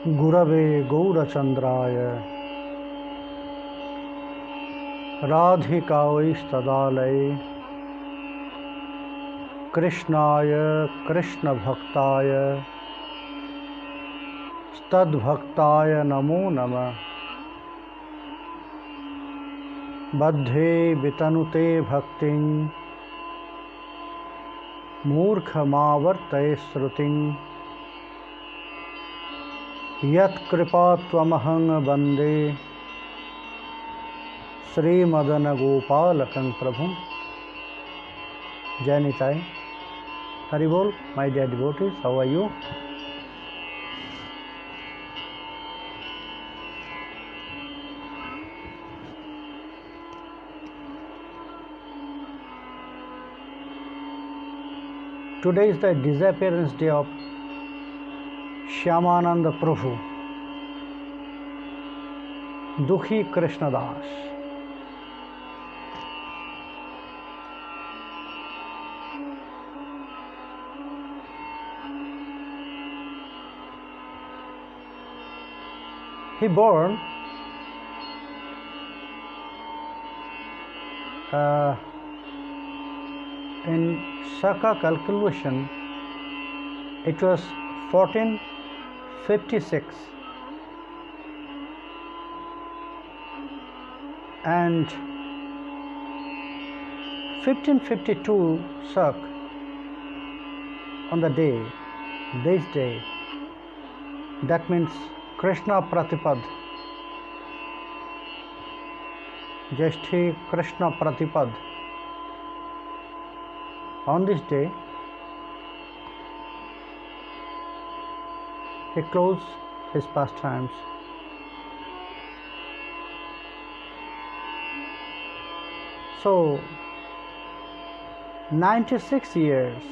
गुरवे गौरचन्द्राय राधिकायै कृष्णाय कृष्णभक्ताय तद्भक्ताय नमो नमः। बद्धे वितनुते भक्तिं मूर्खमावर्तये श्रुतिं यत्कृपात्वमहं वन्दे श्रीमदनगोपालकं प्रभुं। जय निताई। हरि बोल। My dear devotees, how are you? Today is the disappearance day of Shymananda Prabhu, Dukhi Krishnadas. He born in Shaka calculation, it was 1456, and 1552 Shak on the day, this day, that means Krishna Pratipad, Jeshthi Krishna Pratipad. On this day, he closed his pastimes. So, 96 years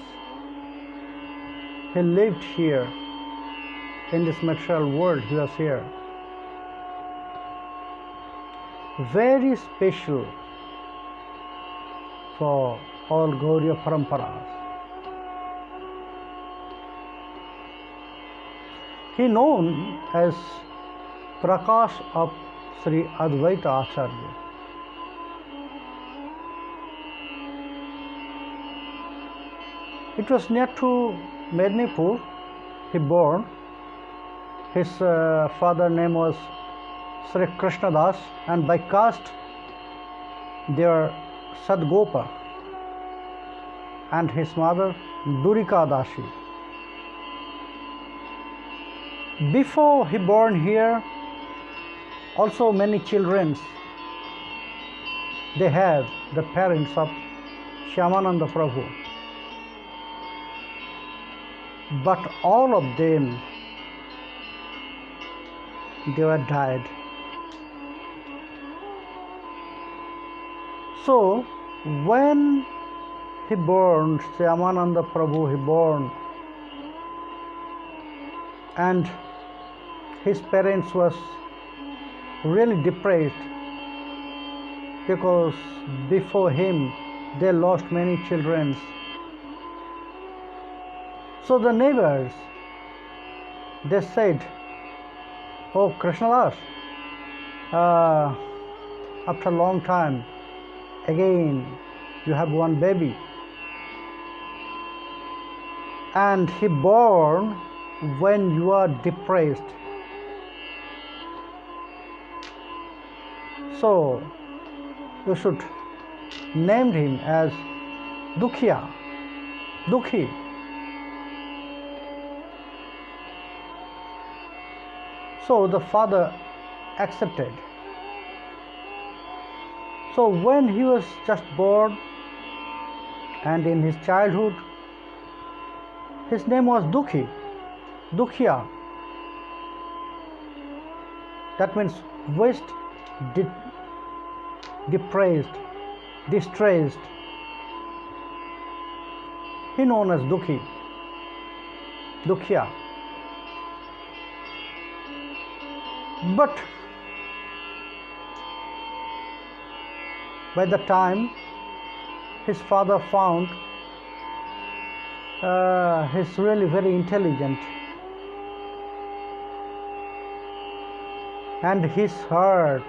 he lived here in this material world. He was here. Very special for all Gauriya Paramparas. He known as Prakash of Sri Advaita Acharya. It was near to Mednipur he born. His father name was Sri Krishnadas, and by caste they are Sadgopa, and his mother Durika Dashi. Before he born here, also many children they have the parents of Shymananda Prabhu, but all of them they were died. So when he born, Shymananda Prabhu, he born, and his parents was really depressed because before him they lost many children. So the neighbors, they said, "Oh Krishnadas, after a long time again you have one baby, and he born when you are depressed. So you should name him as Dukhi. So the father accepted. So when he was just born, and in his childhood, his name was Dukhya. That means waste, depressed, distressed. He known as Dukhya. But by the time his father found he's really very intelligent, and his heart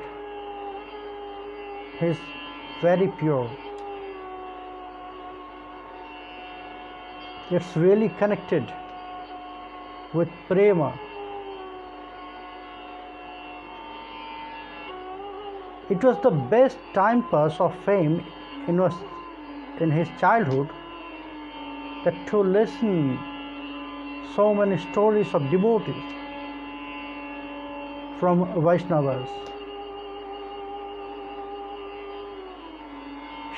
is very pure. It's really connected with prema. It was the best time pass of fame in his childhood, that to listen so many stories of devotees from Vaishnavas.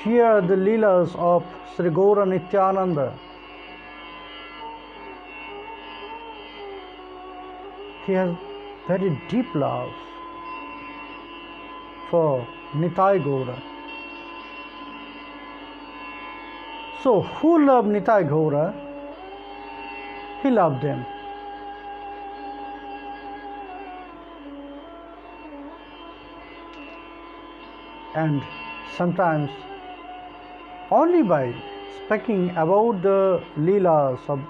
Here are the Leelas of Sri Gaura Nityananda. He has very deep love for Nitai Gaura. So, who loved Nitai Gaura? He loved them. And sometimes, only by speaking about the Leelas of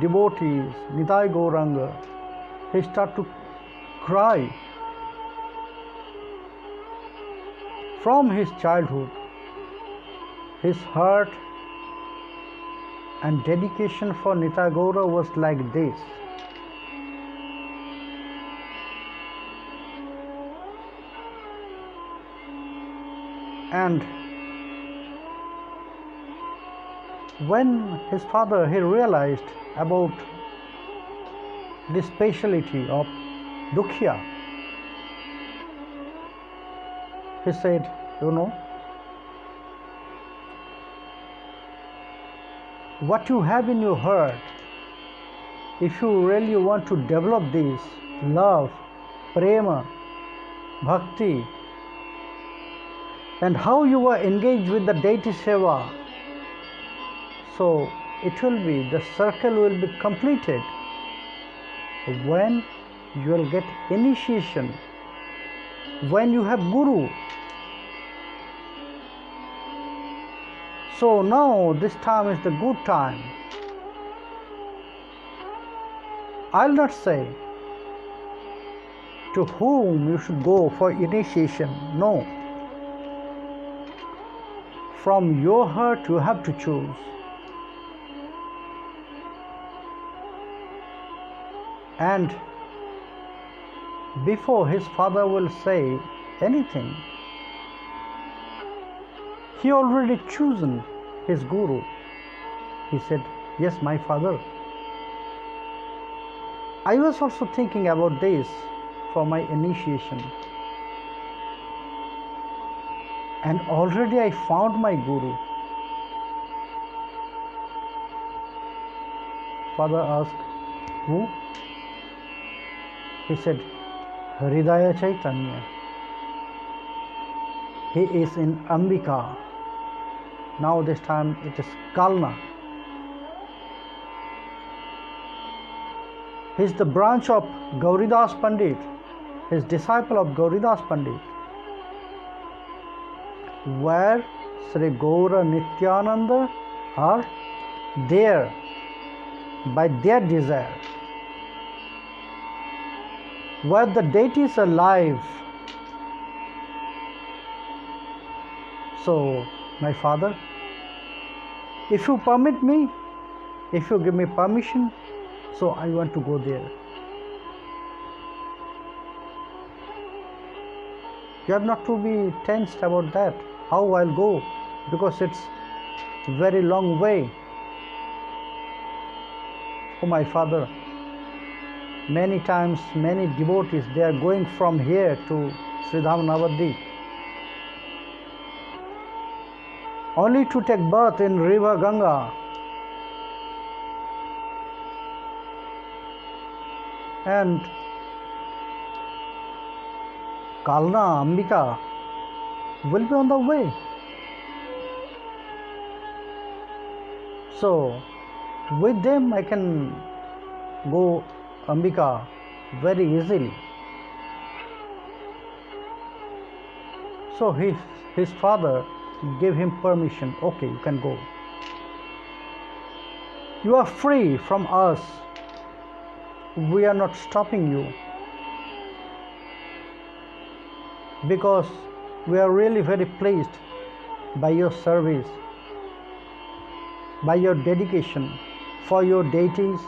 devotees, Nitai Gauranga, he started to cry. From his childhood, his heart and dedication for Nitai Gaura was like this. And when his father he realized about the speciality of Dukhya, he said, what you have in your heart, if you really want to develop this love, prema, bhakti, and how you are engaged with the deity seva, so it will be, the circle will be completed when you will get initiation, when you have Guru. So now this time is the good time. I'll not say to whom you should go for initiation. No. From your heart you have to choose. And before his father will say anything, he already chosen his guru. He said, yes, my father. I was also thinking about this for my initiation. And already I found my guru. Father asked, who? He said, Hridaya Chaitanya. He is in Ambika. Now this time it is Kalna. He is the branch of Gauridas Pandit, his disciple of Gauridas Pandit, where Sri Gaura Nityananda are there by their desire, where the deities are alive. So, my father, if you permit me, if you give me permission, so I want to go there. You have not to be tensed about that, how I'll go, because it's very long way. Oh my father, many times many devotees, they are going from here to Sridham Navadvip only to take birth in river Ganga. And Kalna, Ambika will be on the way. So, with them I can go Ambika very easily. So his father gave him permission. Okay, you can go. You are free from us. We are not stopping you. because we are really very pleased by your service, by your dedication for your deities,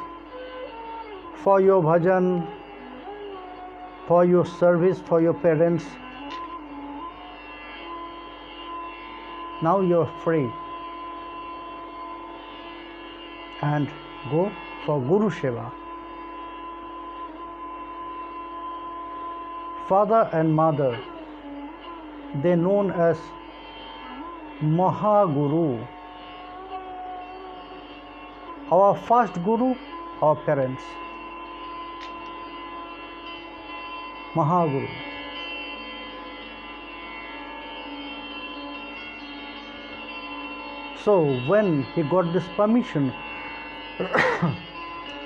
for your bhajan, for your service, for your parents. Now you are free and go for Guru Seva. Father and mother, they are known as Mahaguru. Our first Guru, our parents. Mahaguru. So when he got this permission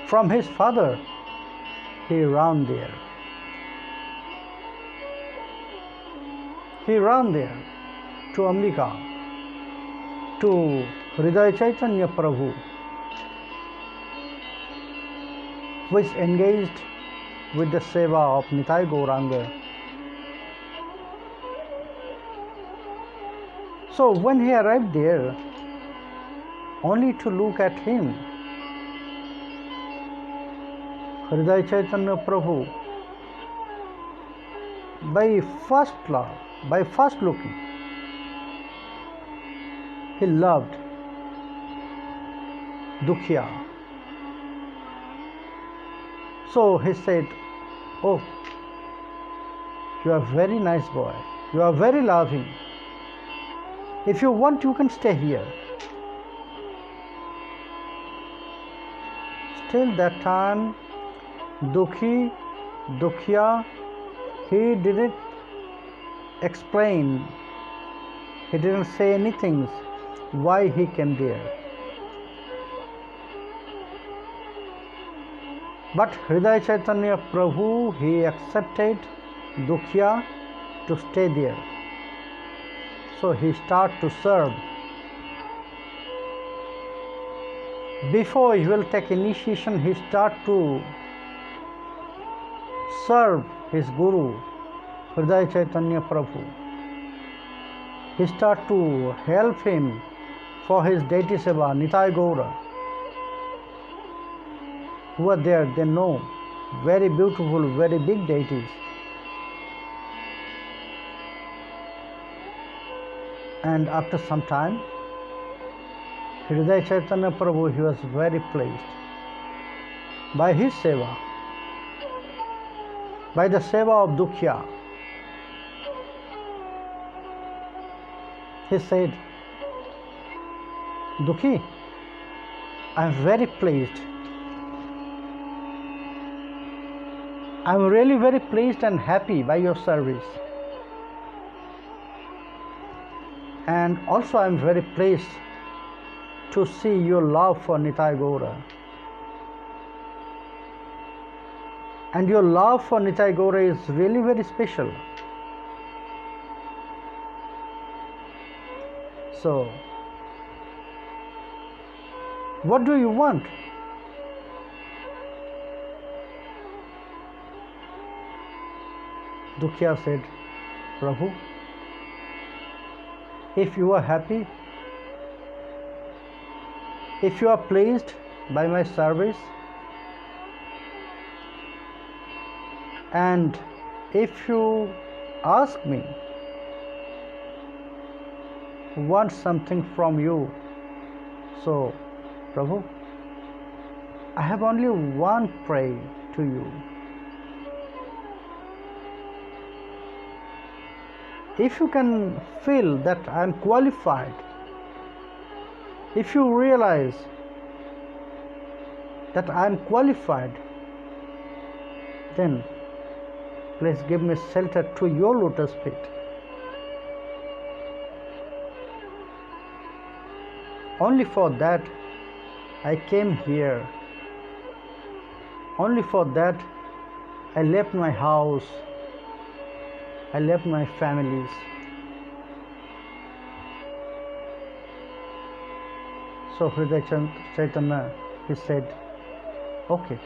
from his father, he ran there. He ran there to Ambika, to Hridaya Chaitanya Prabhu, who is engaged with the seva of Nitai Gauranga. So when he arrived there, only to look at him, Hridaya Chaitanya Prabhu, by first love, by first looking, he loved Dukhya. So he said, "Oh, you are a very nice boy. You are very loving. If you want, you can stay here." Till that time, Dukhya, he didn't explain, he didn't say anything why he came there. But Hridaya Chaitanya Prabhu, he accepted Dukhya to stay there. So he started to serve. Before he will take initiation, he started to serve his Guru, Hridaya Chaitanya Prabhu. He started to help him for his deity seva, Nitai Gaura. Who are there, they know, very beautiful, very big deities. And after some time, Hridaya Chaitanya Prabhu, he was very pleased by his seva, by the seva of Dukhya. He said, "Dukhi, I am very pleased. I am really very pleased and happy by your service. And also I am very pleased to see your love for Nitai Gaura. And your love for Nitai Gaura is really very special. So, what do you want?" Dukhya said, "Prabhu, if you are happy, if you are pleased by my service, and if you ask me, want something from you, so Prabhu, I have only one prayer to you. If you can feel that I am qualified, if you realize that I am qualified, then please give me shelter to your lotus feet. Only for that I came here. Only for that I left my house. I left my families." So Hridaya Chaitanya, he said, "Okay,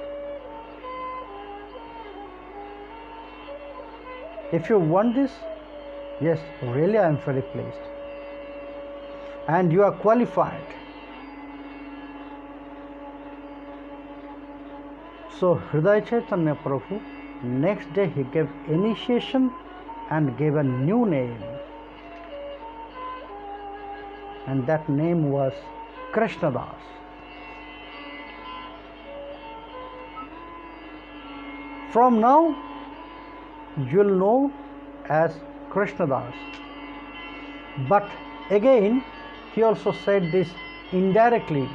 if you want this, Yes, really I am very pleased. And you are qualified. So Hridaya Chaitanya Prabhu, next day he gave initiation and gave a new name. And that name was Krishnadas. From now, you will know as Krishnadas. But again, he also said this indirectly,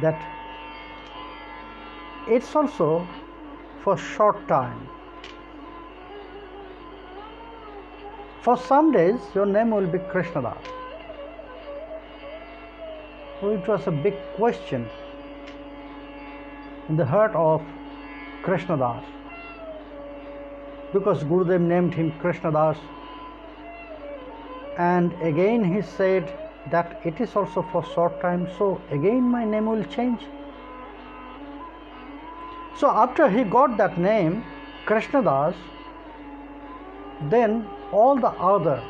that it's also for short time. For some days, your name will be Krishnadas. So it was a big question in the heart of Krishnadas, because Gurudev named him Krishnadas, and again he said that it is also for short time, so again my name will change. So after he got that name Krishnadas, then all the other,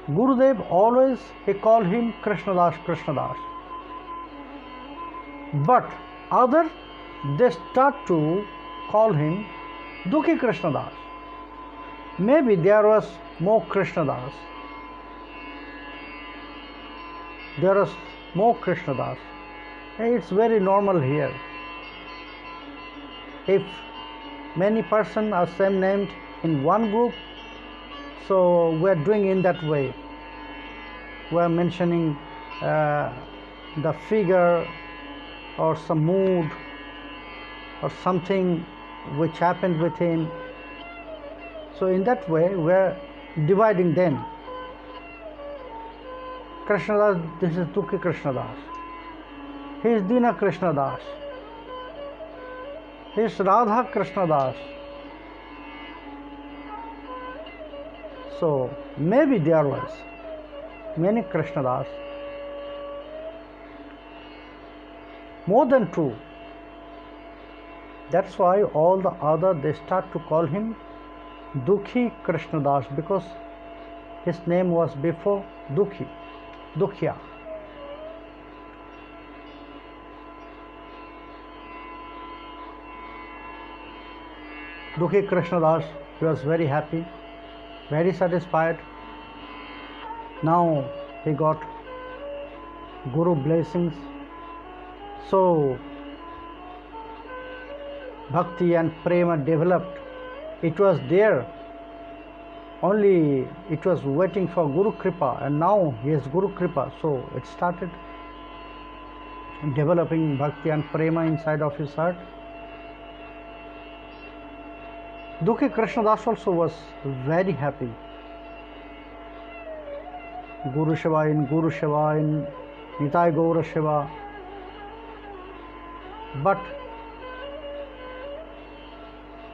Gurudev always he called him Krishnadas, Krishnadas. But other, they start to call him Dukhi Krishnadas. Maybe there was more Krishnadas. There was more Krishnadas. It's very normal here. If many persons are same named in one group, so we are doing in that way. We are mentioning the figure or some mood or something which happened with him. So in that way we are dividing them. Krishnadas, this is Dukhi Krishnadas. He is Dina Krishnadas. He is Radha Krishnadas. So maybe there was many Krishnadas, more than two. That's why all the other they start to call him Dukhi Krishnadas, because his name was before Dukhi, Dukhya. Dukhi Krishnadas, he was very happy, very satisfied. Now he got Guru blessings. So bhakti and prema developed. It was there, only it was waiting for Guru Kripa, and now he has Guru Kripa. So it started developing bhakti and prema inside of his heart. Dukhi Krishnadas also was very happy. Guru Shiva in Nitai Gaura Shiva. But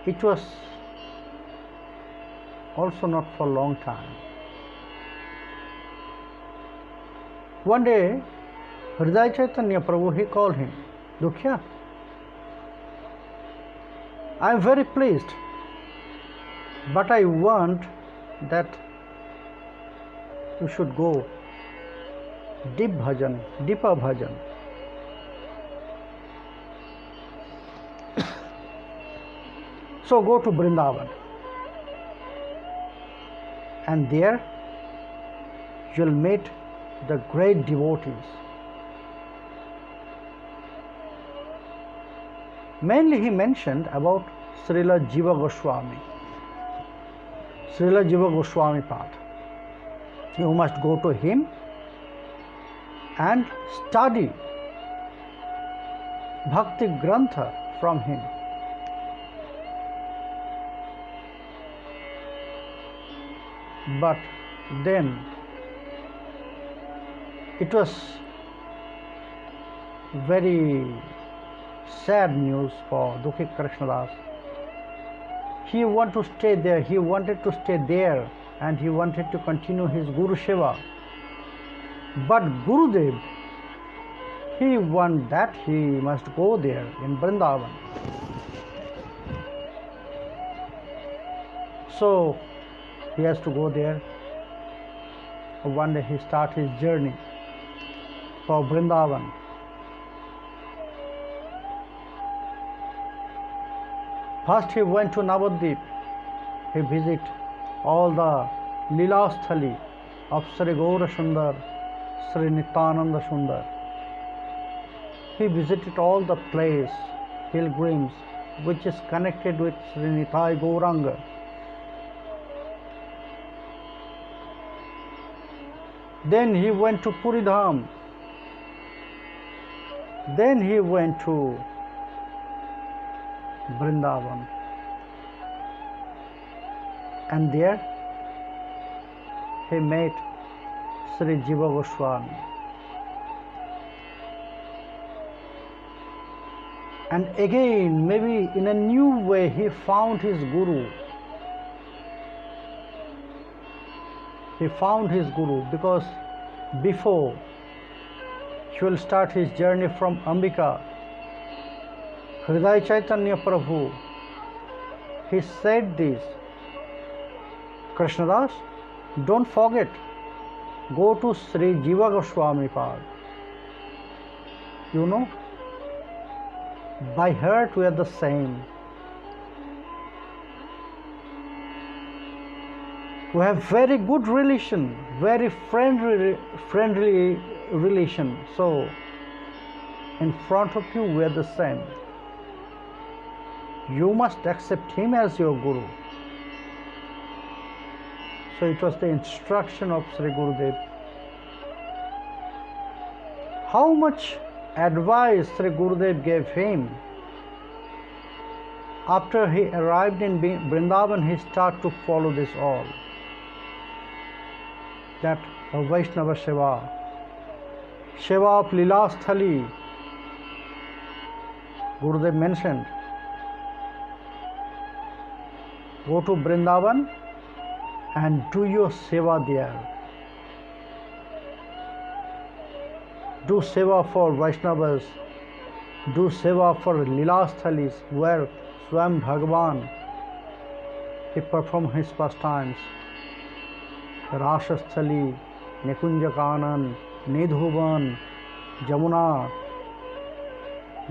it was also not for a long time. One day, Hridaya Chaitanya Prabhu, he called him, Dukhya, I am very pleased, but I want that you should go deep bhajan, deeper bhajan. So go to Vrindavan, and there you will meet the great devotees. Mainly he mentioned about Srila Jiva Goswami, Srila Jiva Goswami Path. You must go to him and study Bhakti Grantha from him. But then it was very sad news for Dukhi Krishnadas. He wanted to stay there, and he wanted to continue his Guru Shiva. But Gurudev, he wanted that he must go there in Vrindavan. So he has to go there. One day he starts his journey for Vrindavan. First he went to Navadvip. He visited all the Leelasthali of Sri Gaura Sundar, Sri Nityananda Sundar. He visited all the places, pilgrims, which is connected with Sri Nitai Gauranga. Then he went to Puridham. Then he went to Vrindavan. And there he met Sri Jiva Goswami. And again, maybe in a new way, he found his Guru. He found his Guru because before he will start his journey from Ambika, Hridaya Chaitanya Prabhu, he said this, Krishnadas, don't forget, go to Sri Jiva Goswami Pad. You know, by heart we are the same. We have very good relation, very friendly relation. So, in front of you we are the same. You must accept him as your Guru. So it was the instruction of Sri Gurudev. How much advice Sri Gurudev gave him. After he arrived in Vrindavan, he started to follow this all. That Vaishnava Seva, Seva of Leelasthali, Gurudev mentioned. Go to Vrindavan and do your Seva there. Do Seva for Vaishnavas, do Seva for Leelasthalis, where Swam Bhagavan, he performed his pastimes. Rasasthali, Nikunja Kanan, Nidhuvan, Jamuna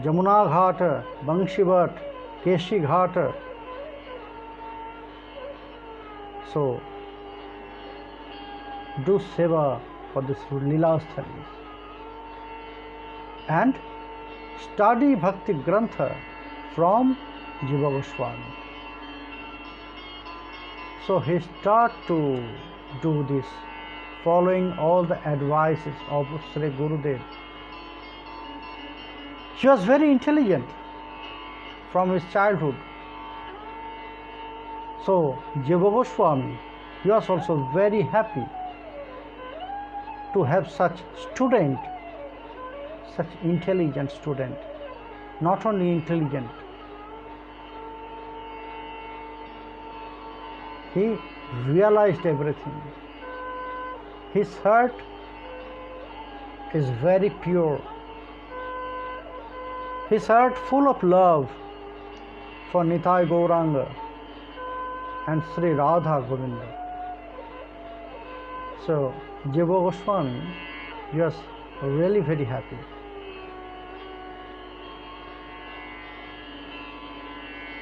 Ghat, Bangshivat, Keshi Ghat. So, do Seva for this Leelasthalis. And study Bhakti Grantha from Jiva Goswami. So he started to do this, following all the advices of Sri Gurudev. He was very intelligent from his childhood. So Jiva Goswami, he was also very happy to have such student, such intelligent student. Not only intelligent, he realized everything. His heart is very pure. His heart full of love for Nitai Gauranga and Sri Radha Govinda. So Jiva Goswami was really very happy.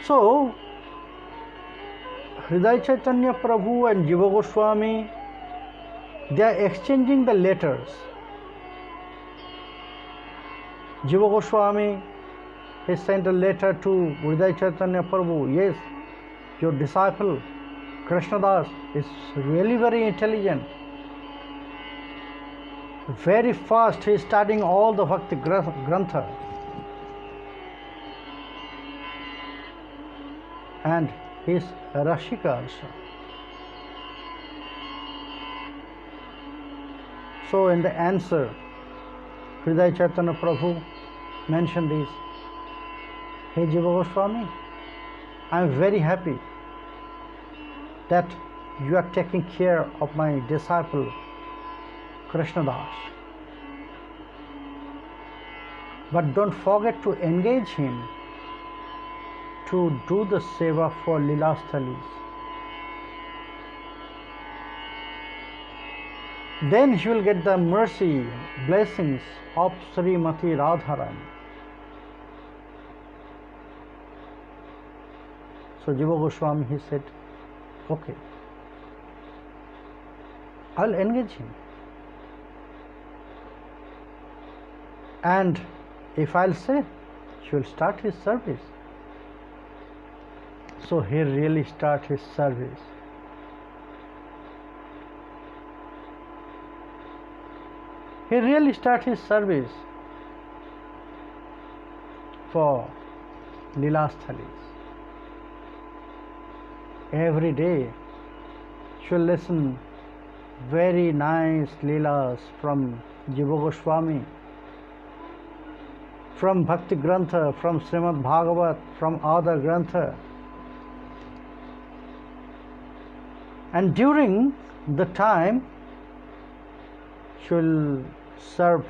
So Hridaya Chaitanya Prabhu and Jiva Goswami, they are exchanging the letters. Jiva Goswami, he sent a letter to Hridaya Chaitanya Prabhu. Yes, your disciple Krishnadas is really very intelligent. Very fast he is studying all the Bhakti Grantha. And he is Rashika also. So in the answer, Hridaya Chaitanya Prabhu mentioned this. Hey Jiva Goswami, I am very happy that you are taking care of my disciple Krishnadas. But don't forget to engage him to do the seva for Leelasthalis. then he will get the mercy, blessings of Srimati Radharani. So Jiva Goswami, he said, okay, I'll engage him. And if I'll say, he will start his service. So he really started his service. He really started his service for Leelasthali. Every day she will listen very nice Leelas from Jiva Goswami, from Bhakti Grantha, from Srimad Bhagavat, from other Grantha. And during the time she will serve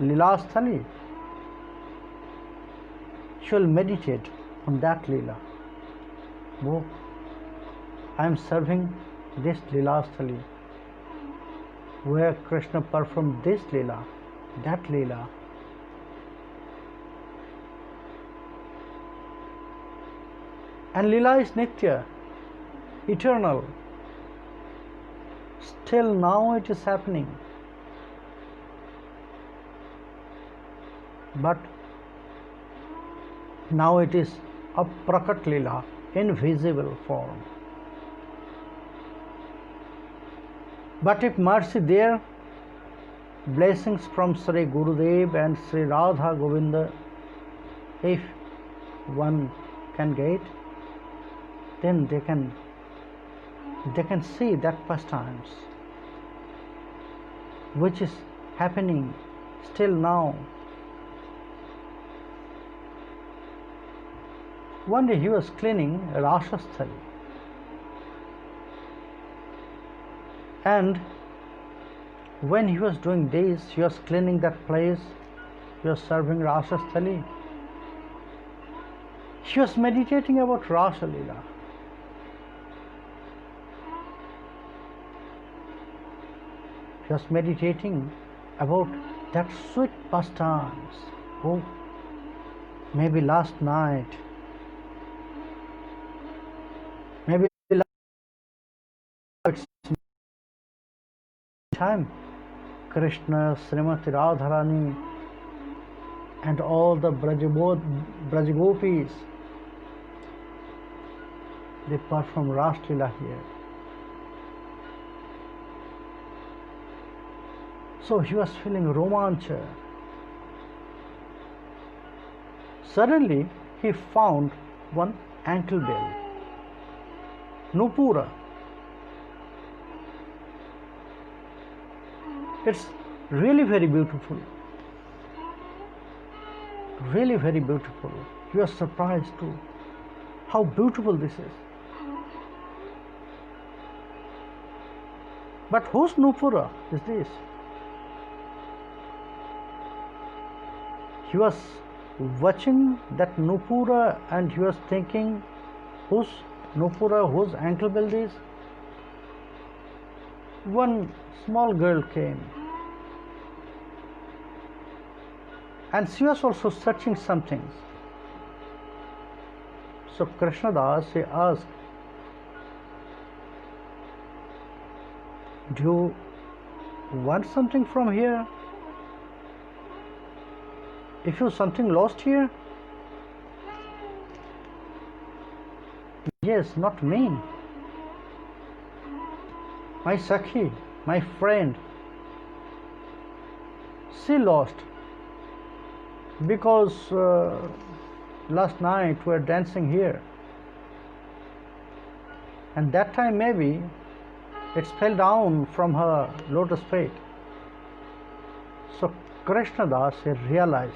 Leelasthali, she will meditate on that Leela. Oh, I am serving this Leelasthali, where Krishna performed this Leela, that Leela. And Leela is Nitya, eternal. Still now it is happening. But now it is a Prakat Leela, invisible form. But if mercy there, blessings from Sri Gurudev and Sri Radha Govinda, if one can get, then they can see that pastimes which is happening still now. One day he was cleaning Rasasthali, and when he was doing this, he was cleaning that place, he was serving Rasasthali, he was meditating about Rasa Leela. He was meditating about that sweet pastimes. Oh, maybe last night, maybe last time, Krishna, Srimati Radharani, and all the Brajagopis, they perform Ras Leela here. So he was feeling romancha. Suddenly he found one ankle bell, Nupura. It's really very beautiful. Really very beautiful. He was surprised too. How beautiful this is. But whose Nupura is this? He was watching that Nupura and he was thinking, whose Nupura, whose ankle bell is? One small girl came and she was also searching something. So Krishnadas, he asked, do you want something from here? If you something lost here? Yes, not me. My Sakhi, my friend, she lost because last night we were dancing here, and that time maybe it fell down from her lotus feet. So Krishnadas realized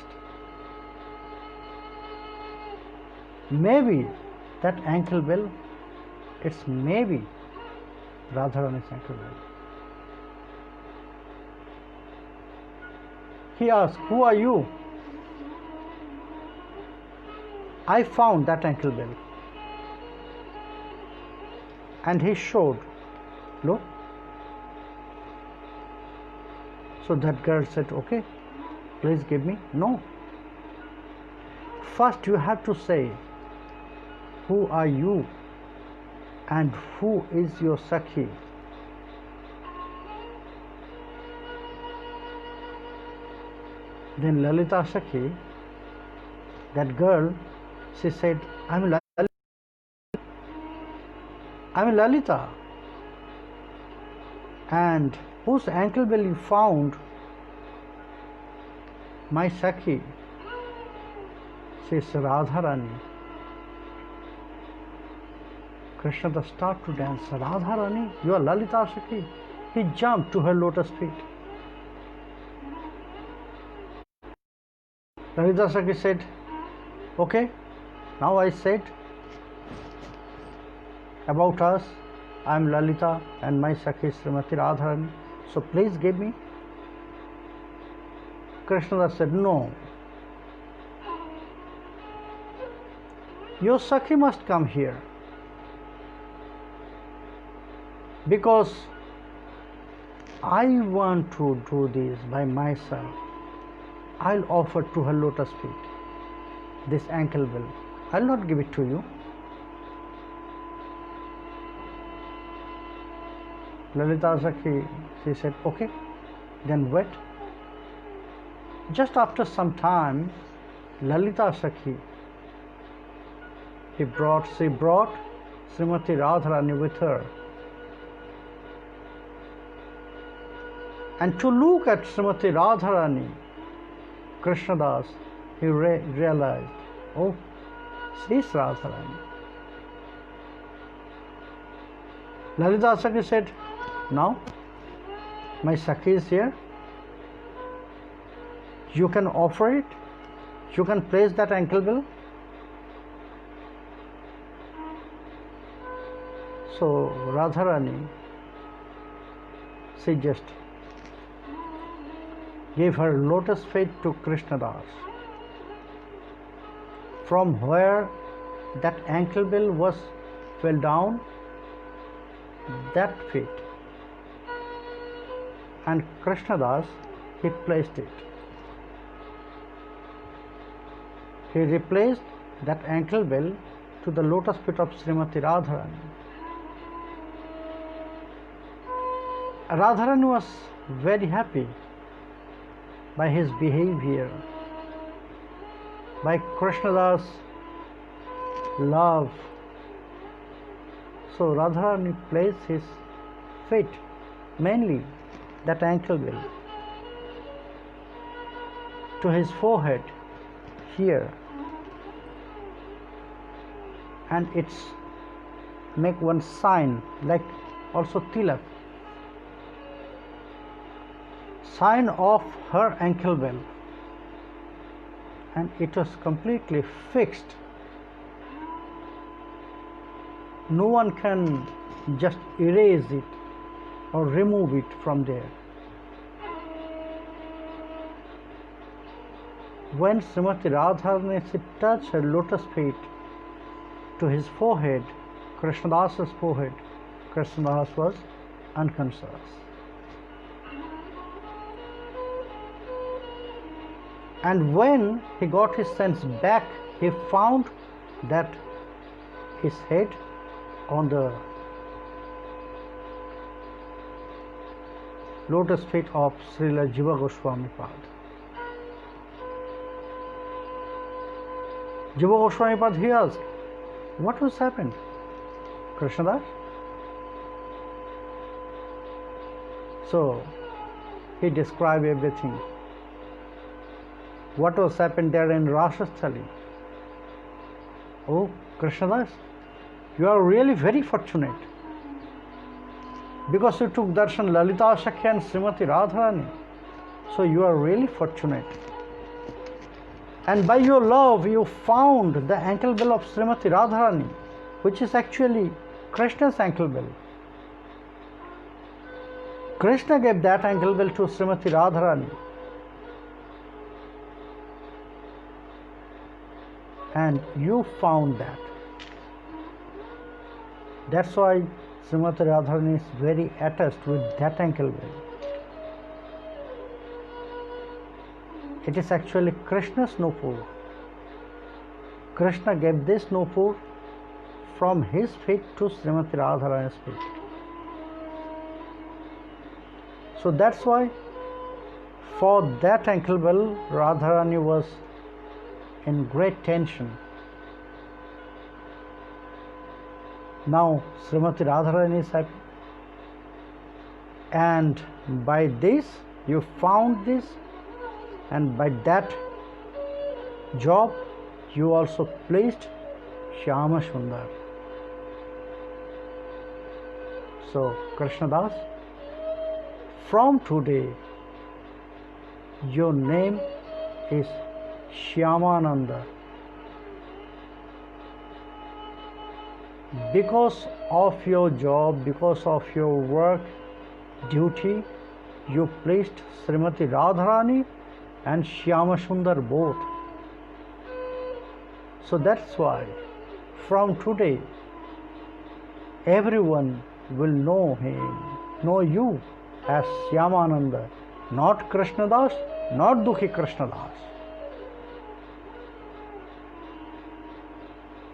maybe that ankle bell, it's maybe Radharani's ankle bell. He asked, who are you? I found that ankle bell. And he showed, look, So that girl said, okay, please give me. No. First you have to say, who are you and who is your Sakhi? Then Lalita Sakhi, that girl, she said, I'm Lalita, and whose ankle will you found? My Sakhi. She is Radharani. Krishna started to dance. Radharani, you are Lalita Sakhi. He jumped to her lotus feet. Lalita Sakhi said, okay, now I said about us, I am Lalita and my Sakhi Srimati Radharani, so please give me. Krishna said, no, your Sakhi must come here, because I want to do this by myself. I'll offer to her lotus feet this ankle bill. I'll not give it to you. Lalita Sakhi, she said, okay, then wait. Just after some time, Lalita Sakhi, she brought Srimati Radharani with her. And to look at Srimati Radharani, Krishnadas, he realized, oh, she is Radharani. Lalita Sakhi said, now my Sakhi is here. You can offer it. You can place that ankle bill. So Radharani, she just gave her lotus feet to Krishnadas. From where that ankle bill was fell down, that feet, and Krishnadas, he placed it. He replaced that ankle bill to the lotus feet of Srimati Radharani. Radharani was very happy by his behavior, by Krishnadas' love. So Radharani placed his feet, mainly that ankle bill, to his forehead here, and it's make one sign like also tilak, sign of her ankle bill, and it was completely fixed. No one can just erase it or remove it from there. When Srimati Radharani touched her lotus feet to his forehead, Krishnadas's forehead, Krishnadas was unconscious. And when he got his sense back, he found that his head on the lotus feet of Srila Jiva Goswami Pad. Jiva Goswami Pad, he asked, what has happened? Krishnadas? So he described everything. What was happened there in Rasasthali? Oh, Krishnadas, you are really very fortunate, because you took darshan Lalita Sakhi and Srimati Radharani. So you are really fortunate. And by your love, you found the ankle bill of Srimati Radharani, which is actually Krishna's ankle bill. Krishna gave that ankle bill to Srimati Radharani. And you found that. That's why Srimati Radharani is very attached with that ankle bill. It is actually Krishna's nupur. Krishna gave this nupur from his feet to Srimati Radharani's feet. So that's why for that ankle bell, Radharani was in great tension. Now Srimati Radharani is happy. And by this, you found this, and by that job, you also pleased Shyamashundar. So, Krishnadas, from today, your name is Shymananda. Because of your job, because of your work, duty, you pleased Srimati Radharani and Shyamashundar both. So that's why from today everyone will know you as Shymananda, not Krishnadas, not Dukhi Krishnadas.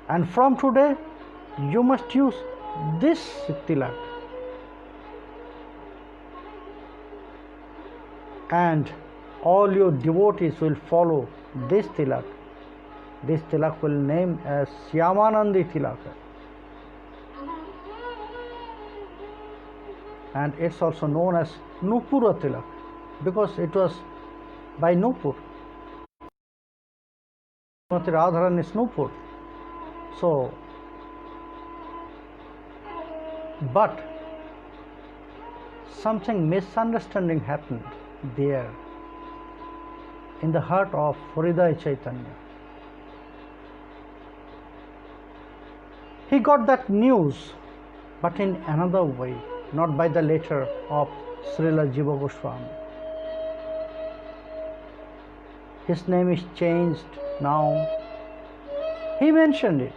And from today you must use this tilak. And all your devotees will follow this tilak. This tilak will name as Shyamanandi tilak. And it's also known as Nupura tilak because it was by Nupur. Srimati Radharan is Nupur. So, but something misunderstanding happened there in the heart of Hridaya Chaitanya. He got that news, but in another way, not by the letter of Srila Jiva Goswami. His name is changed now. He mentioned it.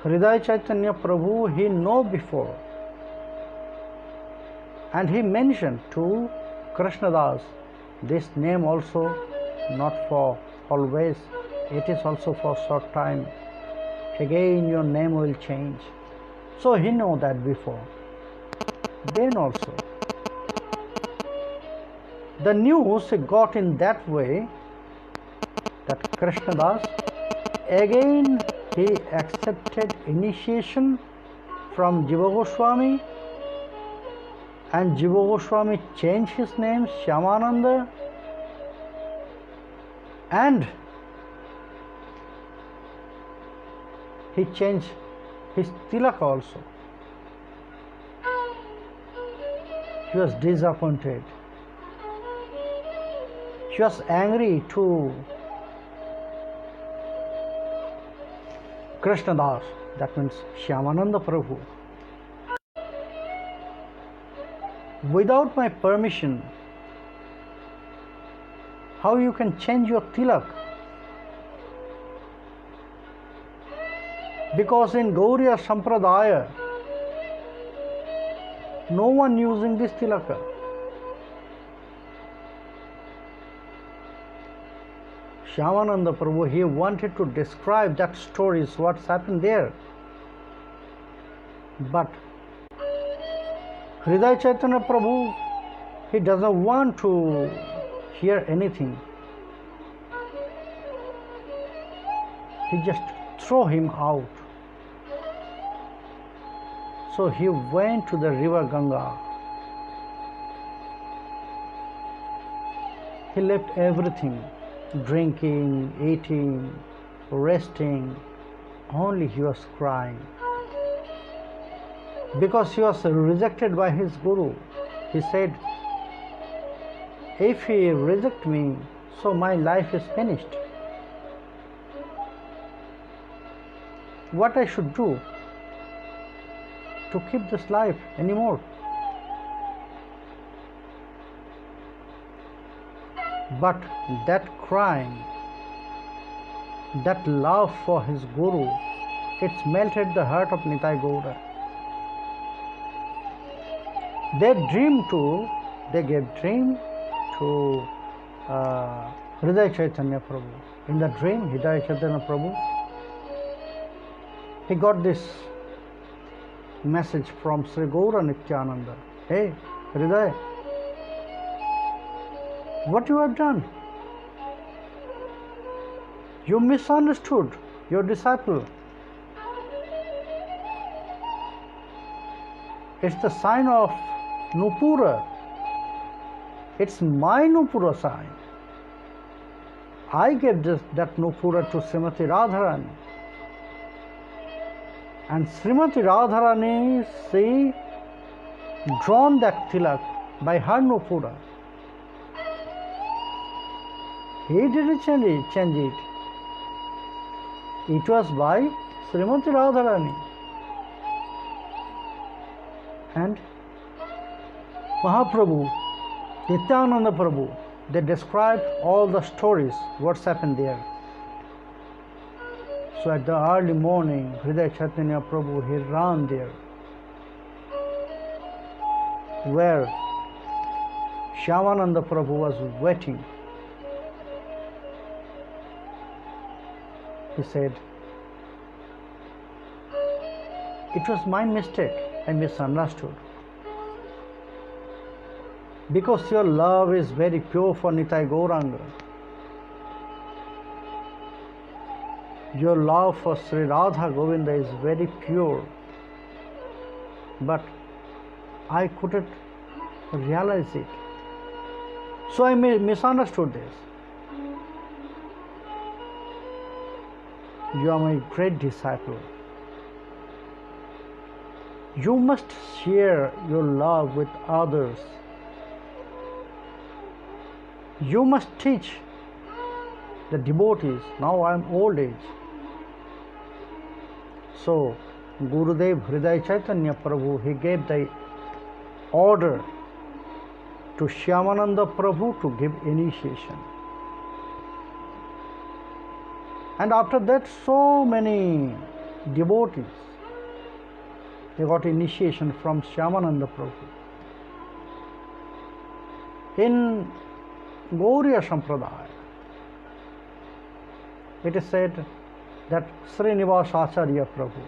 Hridaya Chaitanya Prabhu, he know before. And he mentioned to Krishnadas, this name also not for always, it is also for short time. Again your name will change. So he know that before. Then also, the news got in that way that Krishnadas, again he accepted initiation from Jiva Goswami, and Jiva Goswami changed his name Shyamananda, and he changed his tilak also. He was disappointed. He was angry to Krishnadas, that means Shyamananda Prabhu. Without my permission, how you can change your tilak? Because in Gauriya Sampradaya, no one using this tilaka. Shyamananda Prabhu, he wanted to describe that stories, what's happened there. But Hridaya Chaitanya Prabhu, he doesn't want to hear anything. He just throw him out. So he went to the river Ganga. He left everything, drinking, eating, resting. Only he was crying. Because he was rejected by his guru. He said, if he rejects me, so my life is finished. What I should do to keep this life anymore? But that crying, that love for his guru, it's melted the heart of Nitai Gaura. They dream too, they gave dream to Hridaya Chaitanya Prabhu. In the dream, Hridaya Chaitanya Prabhu, he got this message from Sri Gaura Nityananda. Hey, Hridaya, what you have done? You misunderstood your disciple. It's the sign of Nupura. It's my Nupura sign. I gave that Nupura to Srimati Radharani. And Srimati Radharani, she drawn that tilak by her Nupura. He didn't change it. It was by Srimati Radharani. And Mahaprabhu, Nityananda Prabhu, they described all the stories, what's happened there. So at the early morning, Hridaya Chaitanya Prabhu, he ran there, where Shymananda Prabhu was waiting. He said, it was my mistake, I misunderstood. Because your love is very pure for Nitai Gauranga. Your love for Sri Radha Govinda is very pure. But I couldn't realize it. So I misunderstood this. You are my great disciple. You must share your love with others. You must teach the devotees. Now I am old age. So Gurudev Hridaya Chaitanya Prabhu, he gave the order to Shymananda Prabhu to give initiation. And after that, so many devotees, they got initiation from Shymananda Prabhu. In Gauriya Sampradaya, it is said that Srinivasa Acharya Prabhu,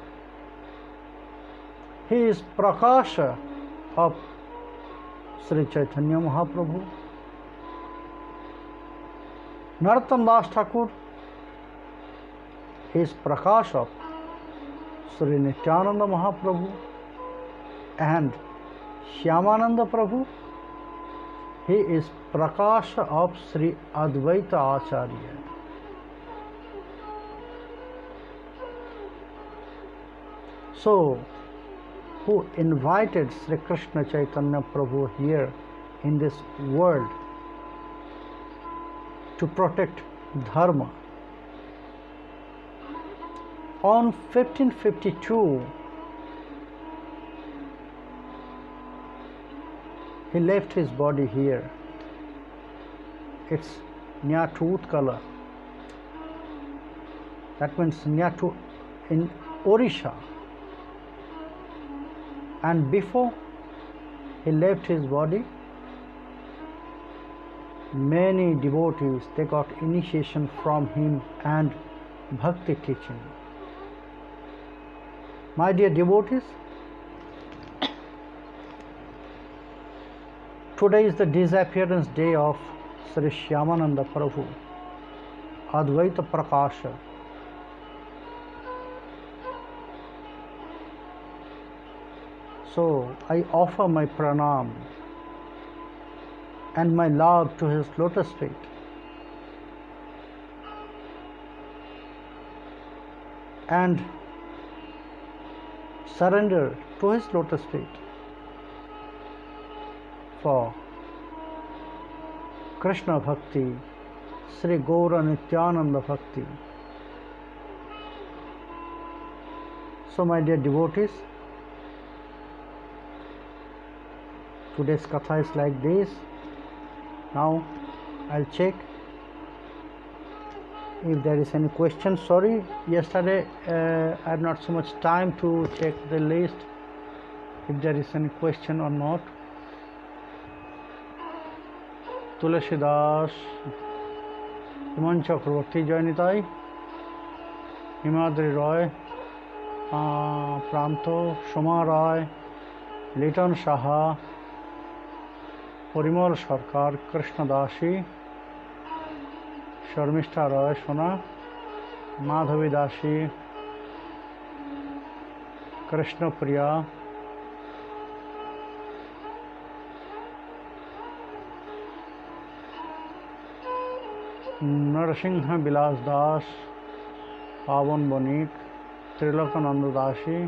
he is Prakasha of Sri Chaitanya Mahaprabhu. Narottam Das Thakur, he is Prakash of Sri Nityananda Mahaprabhu, and Shymananda Prabhu, he is Prakash of Sri Advaita Acharya. So, who invited Sri Krishna Chaitanya Prabhu here in this world to protect Dharma? On 1552, he left his body here. It's near to Utkala. That means near to in Orissa. And before he left his body, many devotees, they got initiation from him and bhakti teaching. My dear devotees, today is the disappearance day of Sri Shymananda Prabhu, Advaita Prakasha. So I offer my pranam and my love to his lotus feet. And surrender to his lotus feet for Krishna Bhakti, Sri Gaura Nityananda Bhakti. So my dear devotees, today's katha is like this. Now I'll check if there is any question. Sorry, yesterday I had not so much time to check the list if there is any question or not. তুলসী দাস, হিমন চক্রবর্তী, জয়নিতাই, হিমাদ্রি রয়, প্রান্ত, সোমা রায়, লিটন সাহা, পরিমল সরকার, কৃষ্ণ দাসী, শর্মিষ্ঠা রয়, সোনা, মাধবী দাসী, কৃষ্ণপ্রিয়া, নরসিংহ বিলাস দাস, পাবন বণিক, ত্রিলোকানন্দ দাসী,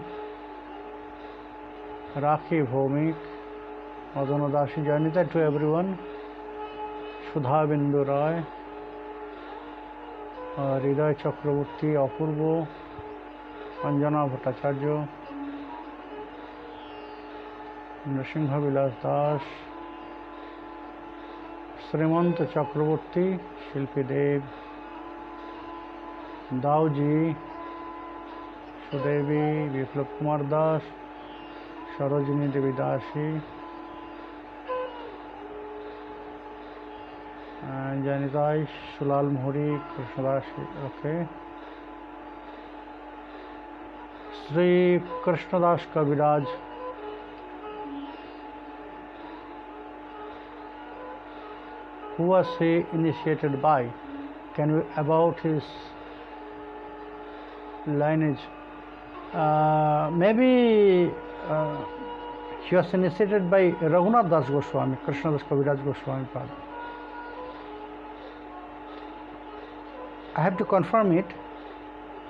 রাখি ভৌমিক, মদন দাসী, Joynita to everyone, সুধা বিন্দু রায়, হৃদয় চক্রবর্তী, অপূর্ব, অঞ্জনা ভট্টাচার্য, নৃসিংহ বিলাস দাস, শ্রীমন্ত চক্রবর্তী, শিল্পী দেব, দাউজি, সুদেবী, বিপ্লব কুমার দাস, সরোজিনী দেবী দাসী, জয়নিতাই, সুলাল মোহরি, কৃষ্ণদাসী, ওকে, শ্রী কৃষ্ণদাস কবিরাজ, who was he initiated by? Can we about his lineage? Maybe he was initiated by Raghunath Das Goswami, Krishnadas Kaviraj Goswami Pada. I have to confirm it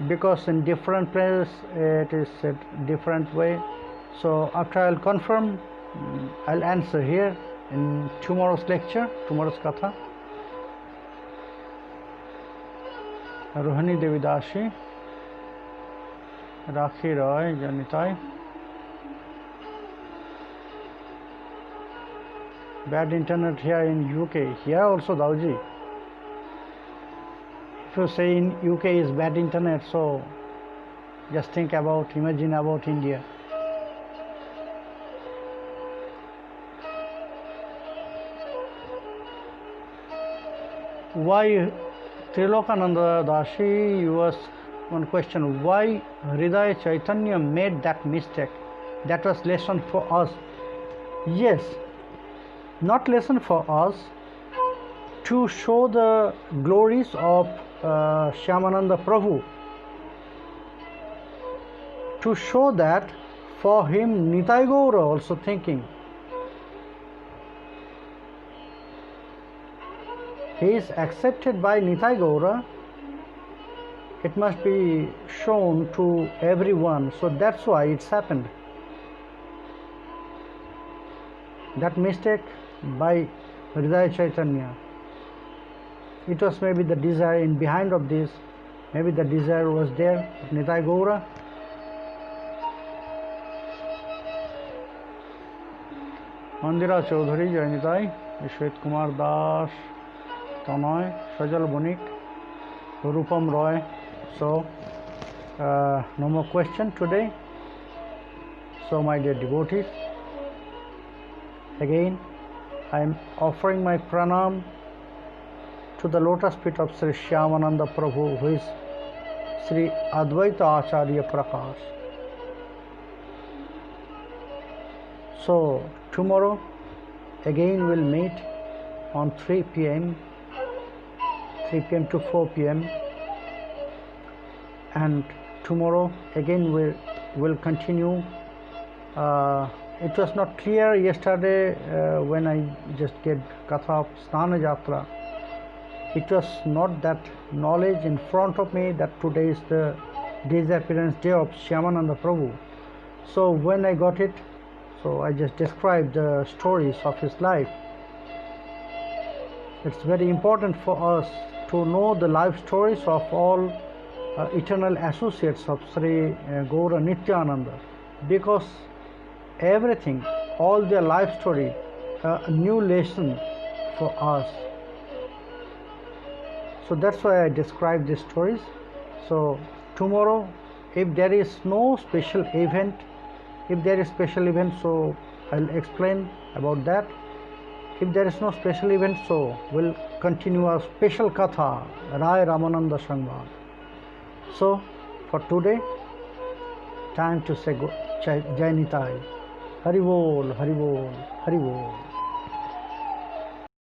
because in different places it is said different way. So after I'll confirm, I'll answer here in tomorrow's lecture, tomorrow's katha. Rohini Devi Dashi, Rakhi Roy, Janitai. Bad internet here in UK. Here also Dauji. If you say in UK is bad internet, so just think about, imagine about India. Why Trilokananda Dashi, you ask one question, why Hridaya Chaitanya made that mistake? That was lesson for us. Yes, not lesson for us, to show the glories of Shymananda Prabhu, to show that for him Nitai Gaura also thinking. He is accepted by Nitai Gaura, it must be shown to everyone, so that's why it's happened. That mistake by Hridaya Chaitanya, it was maybe the desire in behind of this, maybe the desire was there of Nitai Gaura. Mandira Chaudhary, Jayanitai, Vishwet Kumar Das, Tanoy, Sajal Bonik, Rupam Roy. So no more question today. So my dear devotees, again I am offering my pranam to the lotus feet of Sri Shymananda Prabhu, who is Sri Advaita Acharya Prakash. So tomorrow again we'll meet on 3 p.m. to 4 p.m. and tomorrow again we'll continue. It was not clear yesterday when I just gave Katha of Snana Jatra. It was not that knowledge in front of me that today is the disappearance day of Shymananda Prabhu. So when I got it, so I just described the stories of his life. It's very important for us to know the life stories of all eternal associates of Sri Gaura Nityananda, because everything, all their life story, a new lesson for us. So that's why I describe these stories. So tomorrow, if there is no special event, if there is special event, so I'll explain about that. If there is no special event, so we'll continue our special Katha, Rai Ramananda Sangman. So, for today, time to say Jai Nitai. Hari Bol, Hari Bol, Hari Bol.